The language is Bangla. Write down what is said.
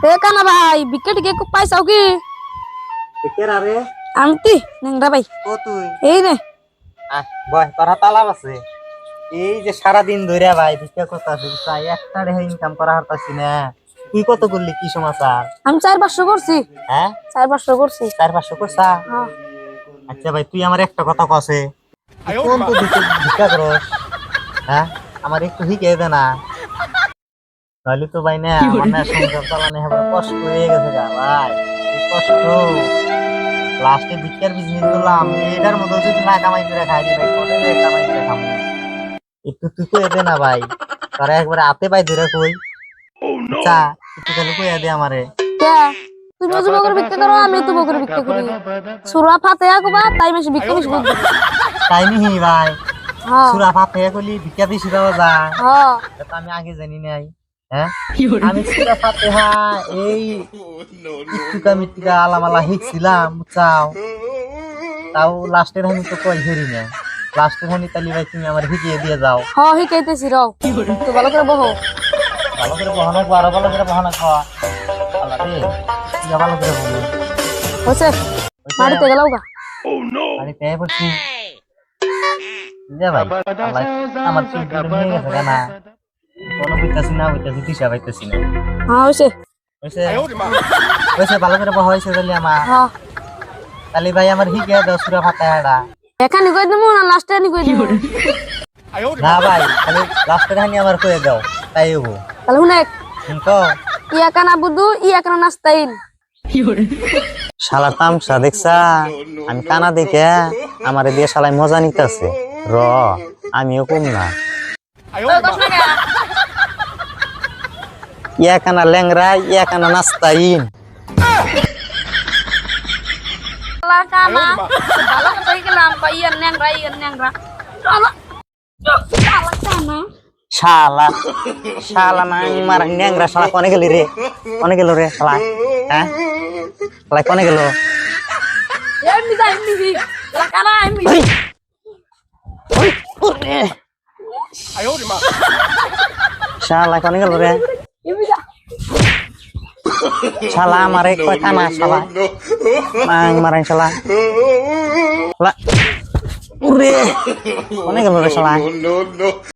কানা ভাই বিকেট কে পাইছাও কি বিকেরা রে আনতি নেংরা ভাই ও তুই এই নে বয় তোরা তালাব আছে এই যে সারা দিন ধরে ভাই ভিক্ষা করতেছি তাই একটা রেহে ইনকাম করা হারতাছি না তুই কত করলি কি সমাচার আমি 4-500 করছি হ্যাঁ 4-500 করছি 4-500 করছা হ্যাঁ আচ্ছা ভাই তুই আমার একটা কথা কসে কোন তো ভিক্ষা করস হ্যাঁ আমার একটু শিখিয়ে দে না তাহলে তো ভাই না আমার না সংসার চালানো হবে কষ্ট হয়ে গেছে গা ভাই এই কষ্ট লাস্টে ভিক্ষার বিজনেস করলাম এটার মধ্যে যদি না কামাই করে খাই ভাই কোথায় যে কামাই করে খাবো একটু তুই কয়ে দে না ভাই তারা একবারে হাতে পাই ধরে কই চা একটু তাহলে কয়ে দে আমারে কে তুমি যে বকর বিক্রি করো আমি তো বকর বিক্রি করি সুরা ফাতে আকবা তাই বেশি বিক্রি বেশি করব তাই নি ভাই হ্যাঁ সুরা ফাতে কলি ভিক্ষা বেশি পাওয়া যায় হ্যাঁ এটা আমি আগে জানি নাই হ্যাঁ আমি সুরা ফাতে এই ইটুকা মিটুকা আলামালা শিখছিলাম চাও তাও লাস্টের হানি তো কই হেরি না লাস্টের হানি তালি ভাই তুমি আমার শিখিয়ে দিয়ে যাও হ্যাঁ শিখাইতেছি রও তো ভালো করে বহো ভালো করে বহানো আরো ভালো করে বহানো খাওয়া আল্লাহ রে তুই ভালো করে বলো হইছে মারিতে গেলাও গা আরে তে পড়ছি যা ভাই আল্লাহ আমার চুল নিয়ে গেছে না কোনো বুঝতাছি না বুঝতাছি দিশা পাইতাছি না হ্যাঁ হইছে হইছে হইছে ভালো করে বহা হইছে তাহলে আমার হ্যাঁ তাহলে ভাই আমার শিখিয়ে দাও সুরা ফাতে হাড়া এখানে কই দেবো না লাস্টে নি কই দেবো না ভাই খালি লাস্টের হানি আমার কয়ে দাও তাই হবো তাহলে হুনে কিন্তু ইয়া কানা বুদু ইয়া কানা নাস্তাইন শালা তামসা দেখছা আমি কানা দেখে আমার দিয়ে শালাই মজা নিতেছে র আমিও কম না ইয়া কানা ল্যাংরা ইয়া কানা নাস্তাইন কানা ভালো কথা গেলাম বা ইয়া ন্যাংরা চলো কানা শালা শালা মার ন্যাংরা শালা কোনে গেলি রে কোনে গেল রে শালা হ্যাঁ শালা কোনে গেল এমনি কানা এমনি শালা কোনে গেল রে এমনি শালা আমারে কয় কানা শালা মারাই শালা শালা উরে কোনে গেল রে শালা